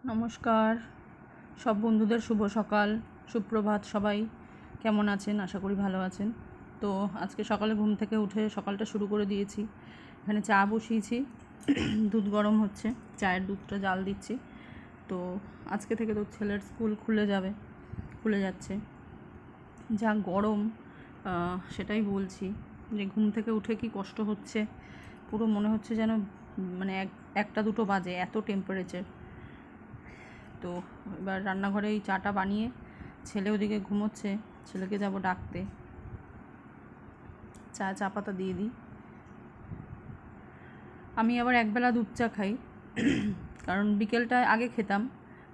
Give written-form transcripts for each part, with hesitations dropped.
নমস্কার সব বন্ধুদের, শুভ সকাল, সুপ্রভাত। সবাই কেমন আছেন? আশা করি ভালো আছেন। তো আজকে সকালে ঘুম থেকে উঠে সকালটা শুরু করে দিয়েছি। এখানে চা বসিয়েছি, দুধ গরম হচ্ছে, চায়ের দুধটা জাল দিচ্ছি। তো আজকে থেকে তো ছেলের স্কুল খুলে যাচ্ছে। যা গরম সেটাই বলছি, যে ঘুম থেকে উঠে কি কষ্ট হচ্ছে। পুরো মনে হচ্ছে যেন মানে একটা দুটো বাজে, এত টেম্পারেচার। তো এবার রান্নাঘরে এই চাটা বানিয়ে ছেলে ওদিকে ঘুমোচ্ছে, ছেলেকে যাব ডাকতে। চা পাতা দিয়ে দিই। আমি আবার একবেলা দুধ চা খাই, কারণ বিকেলটা আগে খেতাম,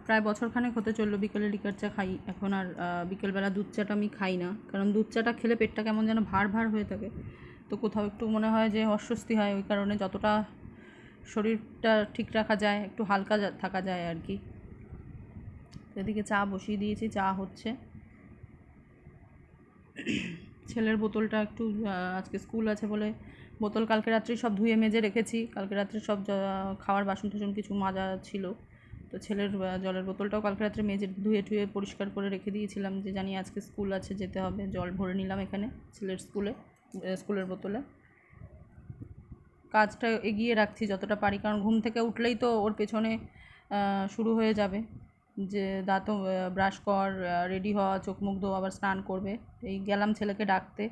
প্রায় বছরখানেক হতে চললো বিকেলে লিকার চা খাই। এখন আর বিকেলবেলা দুধ চাটা আমি খাই না, কারণ দুধ চাটা খেলে পেটটা কেমন যেন ভার ভার হয়ে থাকে। তো কোথাও একটু মনে হয় যে অস্বস্তি হয়, ওই কারণে যতটা শরীরটা ঠিক রাখা যায়, একটু হালকা থাকা যায় আর কি। এদিকে চা বসিয়ে দিয়েছি, চা হচ্ছে। ছেলের বোতলটা একটু আজকে স্কুল আছে বলে বোতল কালকে রাত্রে সব ধুয়ে মেজে রেখেছি। কালকে রাত্রে সব খাওয়ার বাসন টাসন কিছু মাজা ছিল, তো ছেলের জলের বোতলটাও কালকে রাত্রে মেজে ধুয়ে টুয়ে পরিষ্কার করে রেখে দিয়েছিলাম, যে জানি আজকে স্কুল আছে, যেতে হবে। জল ভরে নিলাম এখানে ছেলের স্কুলের বোতলে। কাজটা এগিয়ে রাখছি যতটা পারি, কারণ ঘুম থেকে উঠলেই তো ওর পেছনে শুরু হয়ে যাবে, যে দাঁতও ব্রাশ কর, রেডি হওয়া, চোখ মুখ ধো, আবার স্নান করবে। এই গেলাম ছেলেকে ডাকতে,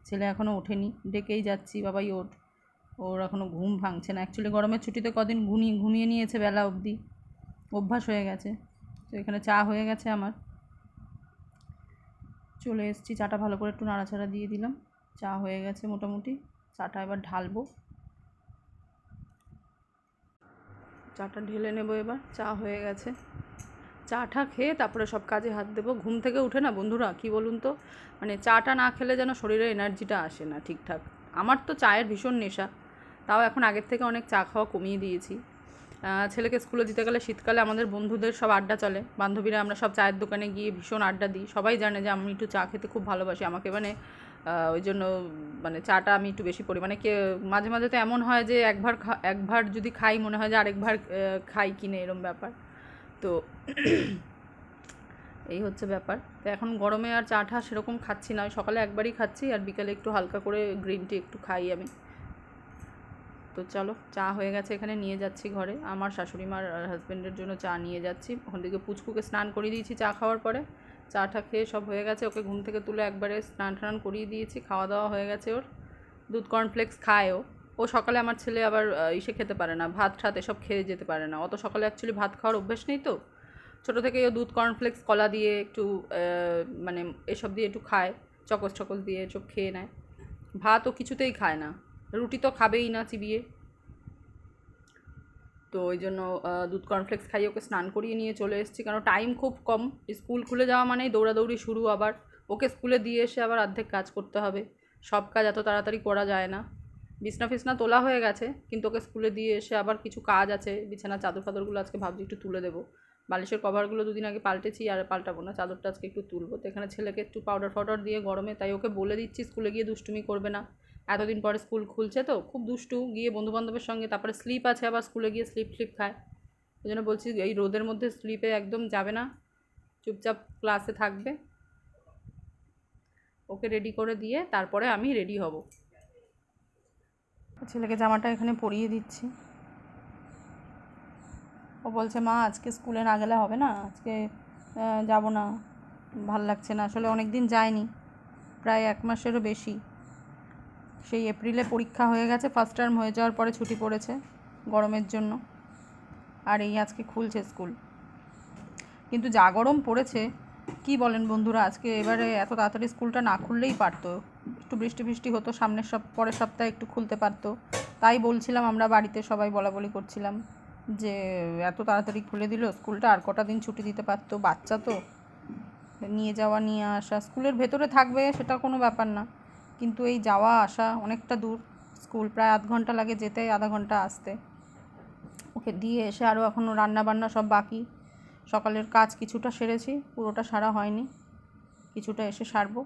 ছেলে এখনও ওঠেনি, ডেকেই যাচ্ছি, বাবাই ওঠ। ওর এখনও ঘুম ভাঙছে না। অ্যাকচুয়ালি গরমের ছুটিতে কদিন ঘুমিয়ে নিয়েছে বেলা অবধি, অভ্যাস হয়ে গেছে। তো এখানে চা হয়ে গেছে আমার, চলে এসেছি। চাটা ভালো করে একটু নাড়াচাড়া দিয়ে দিলাম, চা হয়ে গেছে মোটামুটি। চাটা এবার ঢালবো, চাটা ঢেলে নেবো এবার। চা হয়ে গেছে, চাটা খেয়ে তারপরে সব কাজে হাত দেবো। ঘুম থেকে উঠে না বন্ধুরা, কি বলুন তো, মানে চাটা না খেলে যেন শরীরে এনার্জিটা আসে না ঠিকঠাক। আমার তো চায়ের ভীষণ নেশা, তাও এখন আগের থেকে অনেক চা খাওয়া কমিয়ে দিয়েছি। ছেলেকে স্কুলে দিতে গেলে শীতকালে আমাদের বন্ধুদের সব আড্ডা চলে, বান্ধবীরা আমরা সব চায়ের দোকানে গিয়ে ভীষণ আড্ডা দিই। সবাই জানে যে আমি একটু চা খেতে খুব ভালোবাসি, আমাকে মানে ওই জন্য মানে চাটা আমি একটু বেশি পরিমাণে মাঝে মাঝে তো এমন হয় যে একবার যদি খাই মনে হয় যে আরেকবার খাই কিনে, এরম ব্যাপার। তো এই হচ্ছে ব্যাপার। তো এখন গরমে আর চা টা সেরকম খাচ্ছি না, সকালে একবারই খাচ্ছি, আর বিকালে একটু হালকা করে গ্রিন টি একটু খাই আমি। তো চলো, চা হয়ে গেছে, এখানে নিয়ে যাচ্ছি ঘরে। আমার শাশুড়ি মার হাজব্যান্ডের জন্য চা নিয়ে যাচ্ছি। ওখান থেকে পুচকুকে স্নান করিয়ে দিয়েছি চা খাওয়ার পরে। চাটা খেয়ে সব হয়ে গেছে, ওকে ঘুম থেকে তুলে একবারে স্নান টান করিয়ে দিয়েছি, খাওয়া দাওয়া হয়ে গেছে ওর। দুধ কর্নফ্লেক্স খায় ও সকালে। আমার ছেলে আবার ইসে খেতে পারে না, ভাত ঠাত এসব খেয়ে যেতে পারে না, অত সকালে অ্যাকচুয়ালি ভাত খাওয়ার অভ্যেস নেই। তো ছোটো থেকেই ও দুধ কর্নফ্লেক্স কলা দিয়ে একটু মানে এসব দিয়ে একটু খায়, চকস চকস দিয়ে এসব খেয়ে নেয়। ভাত ও কিছুতেই খায় না, রুটি তো খাবেই না চিবিয়ে। তো ওই জন্য দুধ কর্নফ্লেক্স খাইয়ে ওকে স্নান করিয়ে নিয়ে চলে এসেছি, কারণ টাইম খুব কম। স্কুল খুলে যাওয়া মানেই দৌড়াদৌড়ি শুরু, আবার ওকে স্কুলে দিয়ে এসে আবার অর্ধেক কাজ করতে হবে। সব কাজ এত তাড়াতাড়ি করা যায় না। বিছনা ফিছনা তোলা হয়ে গেছে, কিন্তু ওকে স্কুলে দিয়ে এসে আবার কিছু কাজ আছে। বিছানার চাদর ফাদরগুলো আজকে ভাবছি একটু তুলে দেবো। বালিশের কভারগুলো দুদিন আগে পাল্টেছি, আর পাল্টাবো না, চাদরটা আজকে একটু তুলবো। তো এখানে ছেলেকে একটু পাউডার ফাউডার দিয়ে গরমে, তাই ওকে বলে দিচ্ছি স্কুলে গিয়ে দুষ্টুমি করবে না। এতদিন পরে স্কুল খুলছে তো খুব দুষ্টু, গিয়ে বন্ধুবান্ধবের সঙ্গে, তারপরে স্লিপ আছে, আবার স্কুলে গিয়ে স্লিপ খায়। ওই জন্য বলছি এই রোদের মধ্যে স্লিপে একদম যাবে না, চুপচাপ ক্লাসে থাকবে। ওকে রেডি করে দিয়ে তারপরে আমি রেডি হব। ছেলেকে জামাটা এখানে পরিয়ে দিচ্ছি। ও বলছে, মা আজকে স্কুলে না গেলে হবে না, আজকে যাব না, ভাল লাগছে না। আসলে অনেক দিন যায়নি, প্রায় 1 মাসেরও বেশি। সেই এপ্রিলে পরীক্ষা হয়ে গেছে, ফার্স্ট টার্ম হয়ে যাওয়ার পরে ছুটি পড়েছে গরমের জন্য, আর এই আজকে খুলছে স্কুল। কিন্তু যা গরম পড়েছে, কি বলেন বন্ধুরা, আজকে এবারে এত তাড়াতাড়ি স্কুলটা না খুললেই পারতো। একটু বৃষ্টি হতো, পরের সপ্তাহে একটু খুলতে পারতো। তাই বলছিলাম, আমরা বাড়িতে সবাই বলাবলি করছিলাম যে এত তাড়াতাড়ি খুলে দিল স্কুলটা, আর কটা দিন ছুটি দিতে পারতো। বাচ্চা তো, নিয়ে যাওয়া নিয়ে আসা, স্কুলের ভেতরে থাকবে সেটা কোনো ব্যাপার না, কিন্তু এই যাওয়া আসা অনেকটা দূর স্কুল, প্রায় আধ ঘন্টা লাগে যেতে, আধা ঘন্টা আসতে। ওকে দিয়ে এসে আরও এখনও রান্না বান্না সব বাকি। সকালের কাজ কিছুটা সেরেছি, পুরোটা সারা হয়নি, কিছুটা এসে সারবো।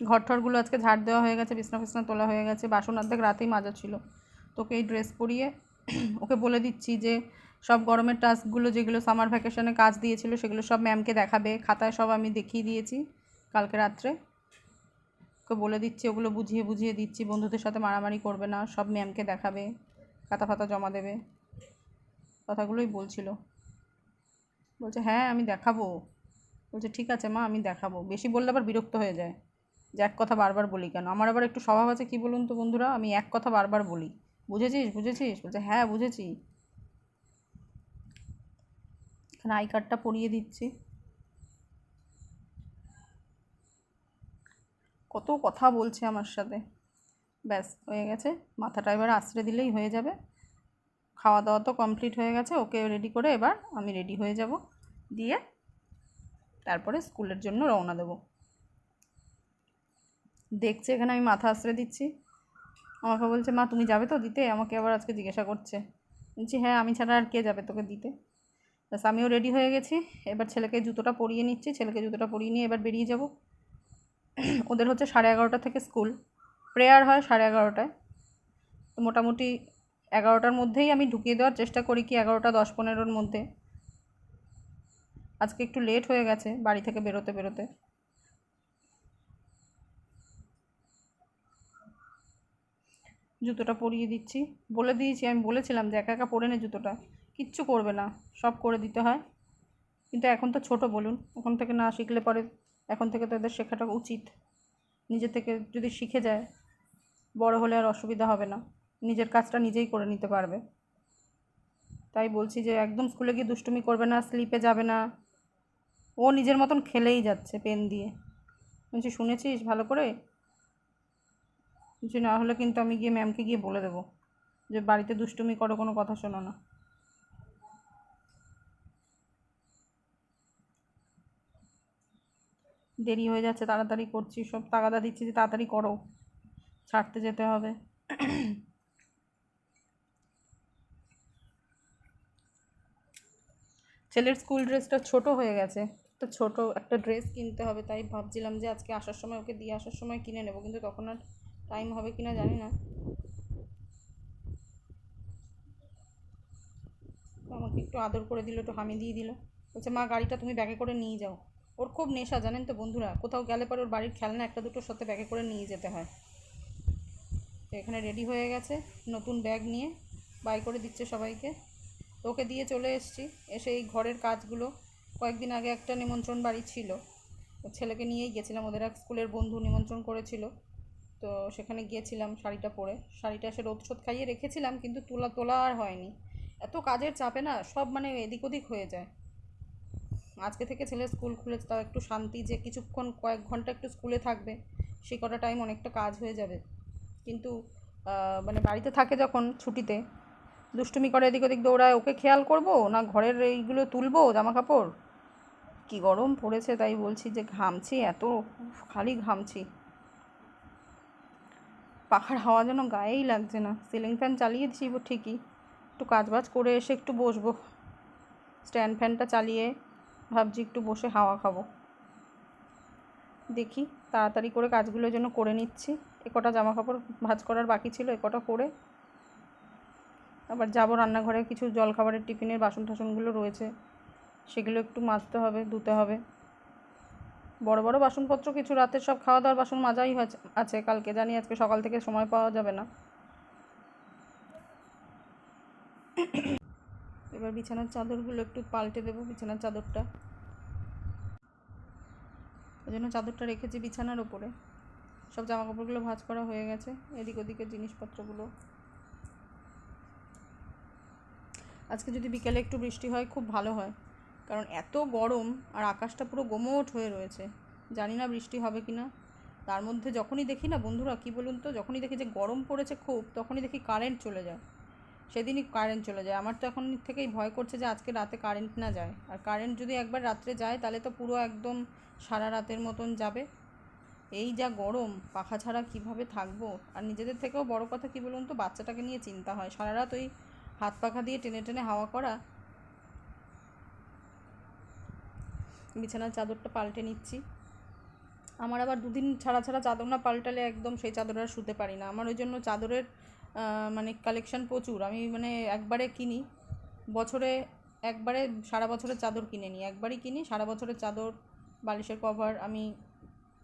ঘর ঠরগুলো আজকে ঝাড় দেওয়া হয়ে গেছে, বিছনা ফিছনা তোলা হয়ে গেছে, বাসন অর্ধেক রাতেই মাজা ছিল। তোকে এই ড্রেস পরিয়ে ওকে বলে দিচ্ছি যে সব গরমের টাস্কগুলো যেগুলো সামার ভ্যাকেশনে কাজ দিয়েছিল সেগুলো সব ম্যামকে দেখাবে, খাতায় সব আমি দেখিয়ে দিয়েছি কালকে রাত্রে। ওকে বলে দিচ্ছি, ওগুলো বুঝিয়ে বুঝিয়ে দিচ্ছি, বন্ধুদের সাথে মারামারি করবে না, সব ম্যামকে দেখাবে, খাতা ফাতা জমা দেবে, কথাগুলোই বলছিল। বলছে হ্যাঁ আমি দেখাবো। বলছে ঠিক আছে মা আমি দেখাবো। বেশি বললে আবার বিরক্ত হয়ে যায় যে এক কথা বারবার বলি কেন। আমার আবার একটু স্বভাব আছে কী বলুন তো বন্ধুরা, আমি এক কথা বারবার বলি, বুঝেছিস বুঝেছিস, বলছে হ্যাঁ বুঝেছি। এখানে আই কার্ডটা পরিয়ে দিচ্ছি। কত কথা বলছে আমার সাথে। ব্যাস হয়ে গেছে, মাথাটা এবার আশ্রে দিলেই হয়ে যাবে। খাওয়া দাওয়া তো কমপ্লিট হয়ে গেছে, ওকে রেডি করে এবার আমি রেডি হয়ে যাব, দিয়ে তারপরে স্কুলের জন্য রওনা দেবো। দেখছে এখানে আমি মাথা আশ্রে দিচ্ছি, আমাকে বলছে মা তুমি যাবে তো দিতে, আমাকে আবার আজকে জিজ্ঞাসা করছে। বলছি হ্যাঁ আমি ছাড়া আর কে যাবে তোকে দিতে। ব্যাস আমিও রেডি হয়ে গেছি, এবার ছেলেকে জুতোটা পরিয়ে নিচ্ছি, ছেলেকে জুতোটা পরিয়ে নিয়ে এবার বেরিয়ে যাব। ওদের হচ্ছে 11:30 থেকে স্কুল, প্রেয়ার হয় 11:30টায়, তো মোটামুটি 11টার মধ্যেই আমি ঢুকিয়ে দেওয়ার চেষ্টা করি, কি 11:10-15-র মধ্যে। আজকে একটু লেট হয়ে গেছে বাড়ি থেকে বেরোতে বেরোতে। জুতোটা পরিয়ে দিচ্ছি, বলে দিয়েছি, আমি বলেছিলাম যে একা একা পরে নে জুতোটা, কিচ্ছু করবে না, সব করে দিতে হয়। কিন্তু এখন তো ছোট বলুন, এখন থেকে না শিখলে পরে, এখন থেকে তো এদের শেখাটা উচিত। নিজে থেকে যদি শিখে যায় বড় হলে আর অসুবিধা হবে না, নিজের কাজটা নিজেই করে নিতে পারবে। তাই বলছি যে একদম স্কুলে গিয়ে দুষ্টুমি করবে না, স্লিপে যাবে না, ও নিজের মতন খেলেই যাচ্ছে পেন দিয়ে। বলছি শুনেছিস ভালো করে, বলছি না হলে কিন্তু আমি গিয়ে ম্যামকে গিয়ে বলে দেবো যে বাড়িতে দুষ্টুমি করো, কোনো কথা শোনো না। দেরি হয়ে যাচ্ছে, তাড়াতাড়ি করছি, সব তাগাদা দিচ্ছি যে তাড়াতাড়ি করো, ছাড়তে যেতে হবে। ছেলের স্কুল ড্রেসটা ছোট হয়ে গেছে, তো ছোট একটা ড্রেস কিনতে হবে, তাই ভাবছিলাম যে আজকে আসার সময় ওকে দিয়ে আসার সময় কিনে নেবো, কিন্তু তখন আর টাইম হবে কিনা জানি না। তো আমাকে একটু আদর করে দিল, একটু হামি দিয়ে দিল, বলছে মা গাড়িটা তুমি ব্যাগে করে নিয়ে যাও। ওর খুব নেশা জানেন তো বন্ধুরা, কোথাও গেলে পরে ওর বাড়ির খেলনা একটা দুটোর সাথে ব্যাগে করে নিয়ে যেতে হয়। তো এখানে রেডি হয়ে গেছে, নতুন ব্যাগ নিয়ে বাই করে দিচ্ছে সবাইকে। তো ওকে দিয়ে চলে এসেছি, এসে এই ঘরের কাজগুলো, কয়েকদিন আগে একটা নিমন্ত্রণ বাড়ি ছিল, ছেলেকে নিয়েই গেছিলাম, ওদের এক স্কুলের বন্ধু নিমন্ত্রণ করেছিল, তো সেখানে গিয়েছিলাম শাড়িটা পরে, শাড়িটা এসে রোদ শোদ খাইয়ে রেখেছিলাম, কিন্তু তোলা আর হয়নি। এত কাজের চাপে না সব মানে এদিক ওদিক হয়ে যায়। আজকে থেকে ছেলের স্কুল খুলেছে, তাও একটু শান্তি, যে কিছুক্ষণ কয়েক ঘন্টা একটু স্কুলে থাকবে, সেই কটা টাইম অনেকটা কাজ হয়ে যাবে। কিন্তু মানে বাড়িতে থাকে যখন ছুটিতে, দুষ্টুমি করে এদিক ওদিক দৌড়ায়, ওকে খেয়াল করবো না ঘরের এইগুলো তুলবো জামা কাপড়। কী গরম পড়েছে, তাই বলছি যে ঘামছি এত, খালি ঘামছি, পাখার হাওয়া যেন গায়েই লাগছে না। সিলিং ফ্যান চালিয়েছি ঠিকই, একটু কাজবাজ করে এসে একটু বসবো, স্ট্যান্ড ফ্যানটা চালিয়ে ভাবছি একটু বসে হাওয়া খাবো। দেখি তাড়াতাড়ি করে কাজগুলো যেন করে নিচ্ছি, কটা জামা কাপড় ভাঁজ করার বাকি ছিল, কটা করে আবার যাবো রান্নাঘরে, কিছু জলখাবারের টিফিনের বাসন টাসনগুলো রয়েছে, সেগুলো একটু মাজতে হবে, ধুতে হবে। বড় বড় বাসনপত্র কিছু, রাতের সব খাওয়া দাওয়ার বাসন মাজাই আছে, কালকে জানি আজকে সকাল থেকে সময় পাওয়া যাবে না। এবার বিছানার চাদরগুলো একটু পাল্টে দেবো, বিছানার চাদরটা, ওই জন্য চাদরটা রেখেছি বিছানার ওপরে। সব জামাকাপড়গুলো ভাঁজ করা হয়ে গেছে, এদিক ওদিকের জিনিসপত্রগুলো। আজকে যদি বিকেলে একটু বৃষ্টি হয় খুব ভালো হয়, কারণ এত গরম আর আকাশটা পুরো গোমোট হয়ে রয়েছে, জানি না বৃষ্টি হবে কি না। তার মধ্যে যখনই দেখি না বন্ধুরা, কী বলুন তো, যখনই দেখি যে গরম পড়েছে খুব, তখনই দেখি কারেন্ট চলে যায়, সেদিনই কারেন্ট চলে যায়। আমার তো এখন থেকেই ভয় করছে যে আজকে রাতে কারেন্ট না যায়, আর কারেন্ট যদি একবার রাত্রে যায় তাহলে তো পুরো একদম সারা রাতের মতন যাবে। এই যা গরম, পাখা ছাড়া কিভাবে থাকবো। আর নিজেদের থেকেও বড় কথা কী বলুন তো, বাচ্চাটাকে নিয়ে চিন্তা হয়, সারা রাত ওই হাত পাখা দিয়ে টেনে টেনে হাওয়া করা। বিছানার চাদরটা পাল্টে নিচ্ছি। আমার আবার দুদিন ছাড়া ছাড়া চাদর না পাল্টালে একদম সেই চাদর আর শুতে পারি না। আমার ওই জন্য চাদরের মানে কালেকশান প্রচুর, আমি মানে একবারে কিনি, বছরে একবারে সারা বছরের চাদর কিনে নিই, একবারই কিনি সারা বছরের চাদর, বালিশের কভার আমি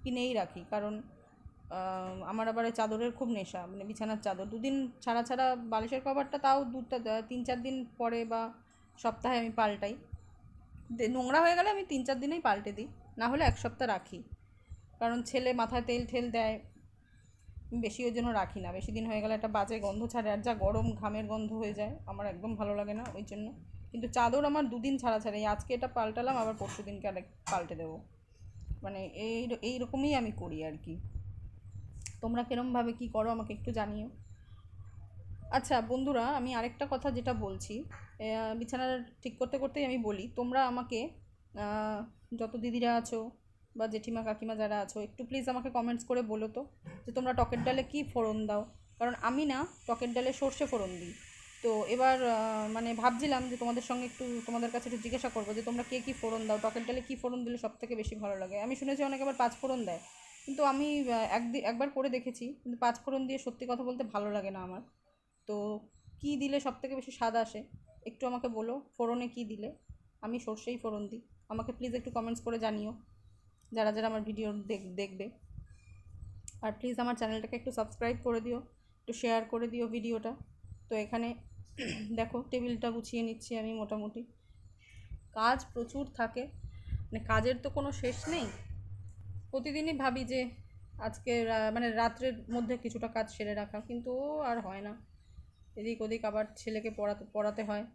কিনেই রাখি। কারণ আমার আবার চাদরের খুব নেশা, মানে বিছানার চাদর দুদিন ছাড়া ছাড়া, বালিশের কভারটা তাও 3-4 দিন পরে বা সপ্তাহে আমি পাল্টাই। নোংরা হয়ে গেলে আমি 3-4 দিনেই পাল্টে দিই, না হলে 1 সপ্তাহ রাখি। কারণ ছেলে মাথায় তেল ঠেল দেয়, বেশি ওই জন্য রাখি না। বেশি দিন হয়ে গেলে একটা বাজে গন্ধ ছাড়ে, আর যা গরম ঘামের গন্ধ হয়ে যায়, আমার একদম ভালো লাগে না ওই জন্য। কিন্তু চাদর আমার 2 দিন ছাড়া ছাড়া, আজকে এটা পাল্টালাম, আবার পরশু দিনকে আরেক পাল্টে দেবো, মানে এইরকমই আমি করি আর কি। তোমরা কিরমভাবে কী করো আমাকে একটু জানিও। আচ্ছা বন্ধুরা, আমি আরেকটা কথা যেটা বলছি, বিছানা ঠিক করতে করতেই আমি বলি, তোমরা আমাকে যত দিদিরা আছো বা জেঠিমা কাকিমা যারা আছো, একটু প্লিজ আমাকে কমেন্টস করে বলো তো যে তোমরা টকের ডালে কী ফোড়ন দাও। কারণ আমি না টকের ডালে সর্ষে ফোড়ন দিই। তো এবার মানে ভাবছিলাম যে তোমাদের সঙ্গে একটু, তোমাদের কাছে একটু জিজ্ঞাসা করবো যে তোমরা কে কী ফোড়ন দাও, টকের ডালে কী ফোড়ন দিলে সবথেকে বেশি ভালো লাগে। আমি শুনেছি অনেকে আবার 5 ফোড়ন দেয়, কিন্তু আমি একবার করে দেখেছি, কিন্তু 5 ফোড়ন দিয়ে সত্যি কথা বলতে ভালো লাগে না আমার। তো কী দিলে সবথেকে বেশি স্বাদ আসে একটু আমাকে বলো, ফোড়নে কী দিলে। আমি সর্ষেই ফোড়ন দিই, আমাকে প্লিজ একটু কমেন্টস করে জানিও যারা যারা আমার ভিডিও দেখবে। আর প্লিজ আমার চ্যানেলটাকে একটু সাবস্ক্রাইব করে দিও, একটু শেয়ার করে দিও ভিডিওটা। তো এখানে দেখো টেবিলটা গুছিয়ে নিচ্ছি আমি। মোটামুটি কাজ প্রচুর থাকে, মানে কাজের তো কোনো শেষ নেই। প্রতিদিনই ভাবি যে আজকে মানে রাত্রের মধ্যে কিছুটা কাজ সেরে রাখা, কিন্তু আর হয় না। এদিক ওদিক আবার ছেলেকে পড়াতে হয়,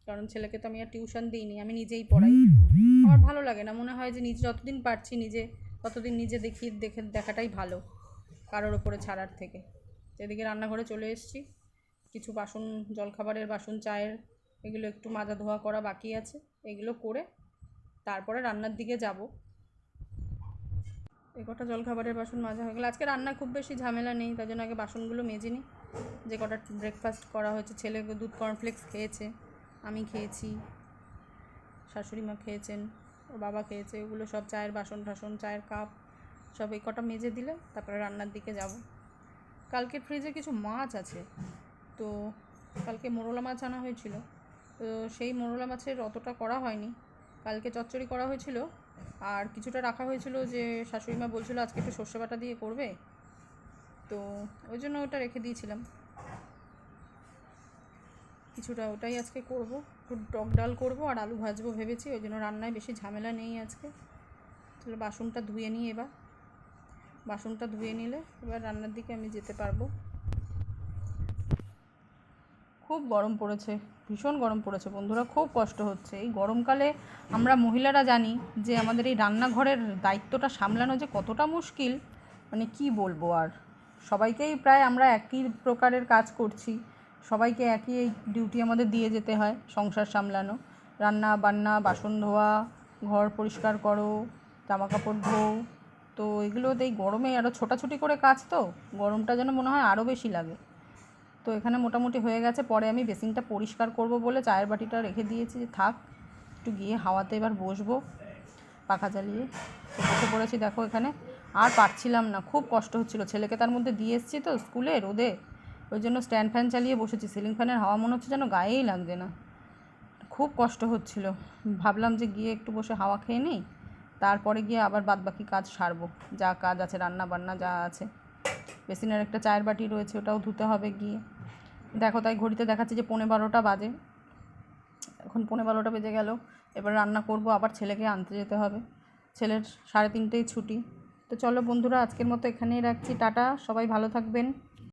কারণ ছেলেকে তো আমি আর টিউশন দিইনি, আমি নিজেই পড়াই। আমার ভালো লাগে না, মনে হয় যে নিজে যতদিন পারছি নিজে ততদিন নিজে দেখাটাই ভালো, কারোর ওপরে ছাড়ার থেকে। এদিকে রান্নাঘরে চলে এসেছি, কিছু বাসন, জলখাবারের বাসন, চায়ের, এগুলো একটু মাজা ধোয়া করা বাকি আছে, এগুলো করে তারপরে রান্নার দিকে যাব। কটা জলখাবারের বাসন মাজা হয়ে গেলে, আজকে রান্না খুব বেশি ঝামেলা নেই, তাই জন্য আগে বাসনগুলো মেজে নিই। যে কটা ব্রেকফাস্ট করা হয়েছে, ছেলে দুধ কর্নফ্লেক্স খেয়েছে, আমি খেয়েছি, শাশুড়ি মা খেয়েছেন, ওর বাবা খেয়েছে, ওগুলো সব চায়ের বাসন টাসন, চায়ের কাপ সব এই কটা মেজে দিলে তারপরে রান্নার দিকে যাব। কালকে ফ্রিজে কিছু মাছ আছে, তো কালকে মোরলা মাছ আনা হয়েছিল, তো সেই মোরলা মাছের অতটা করা হয়নি। কালকে চচ্চড়ি করা হয়েছিল, আর কিছুটা রাখা হয়েছিল, যে শাশুড়ি মা বলছিল আজকে একটু সর্ষে বাটা দিয়ে করবে, তো ওই জন্য ওটা রেখে দিয়েছিলাম কিছুটা, ওটাই আজকে করব। একটু টক ডাল করব আর আলু ভাজবো ভেবেছি, ওই জন্য রান্নায় বেশি ঝামেলা নেই আজকে। তাহলে বাসনটা ধুয়ে নিই, এবার বাসনটা ধুয়ে নিলে এবার রান্নার দিকে আমি যেতে পারবো। খুব গরম পড়েছে, ভীষণ গরম পড়েছে বন্ধুরা, খুব কষ্ট হচ্ছে এই গরমকালে। আমরা মহিলারা জানি যে আমাদের এই রান্নাঘরের দায়িত্বটা সামলানো যে কতটা মুশকিল, মানে কি বলবো আর। সবাইকেই প্রায় আমরা একই প্রকারের কাজ করছি, সবাইকে একই এই ডিউটি আমাদের দিয়ে যেতে হয়, সংসার সামলানো, রান্না বান্না, বাসন ধোয়া, ঘর পরিষ্কার করো, জামা কাপড় ধোও। তো এগুলো এই গরমে আরও ছোটাছুটি করে কাজ, তো গরমটা যেন মনে হয় আরও বেশি লাগে। তো এখানে মোটামুটি হয়ে গেছে, পরে আমি বেসিনটা পরিষ্কার করব বলে চায়ের বাটিটা রেখে দিয়েছি, যে থাক একটু গিয়ে হাওয়াতে এবার বসবো পাখা চালিয়ে। তো বসে পড়েছি দেখো এখানে, আর পারছিলাম না, খুব কষ্ট হচ্ছিলো। ছেলেকে তার মধ্যে দিয়ে এসেছি তো স্কুলে রোদে, ওই জন্য স্ট্যান্ড ফ্যান চালিয়ে বসেছি, সিলিং ফ্যানের হাওয়া মনে হচ্ছে যেন গায়েই লাগছে না, খুব কষ্ট হচ্ছিল। ভাবলাম যে গিয়ে একটু বসে হাওয়া খেয়ে নিই, তারপরে গিয়ে আবার বাদবাকি কাজ সারবো, যা কাজ আছে রান্না বান্না যা আছে। বেসিনের একটা চায়ের বাটি রয়েছে, ওটাও ধুতে হবে গিয়ে। দেখো তাই ঘড়িতে দেখাচ্ছে যে 11:15 বাজে, এখন 11:15 বেজে গেল। এবার রান্না করব, আবার ছেলেকে আনতে যেতে হবে, ছেলের 3:30 ছুটি। তো চলো বন্ধুরা, আজকের মতো এখানেই রাখছি, টাটা, সবাই ভালো থাকবেন।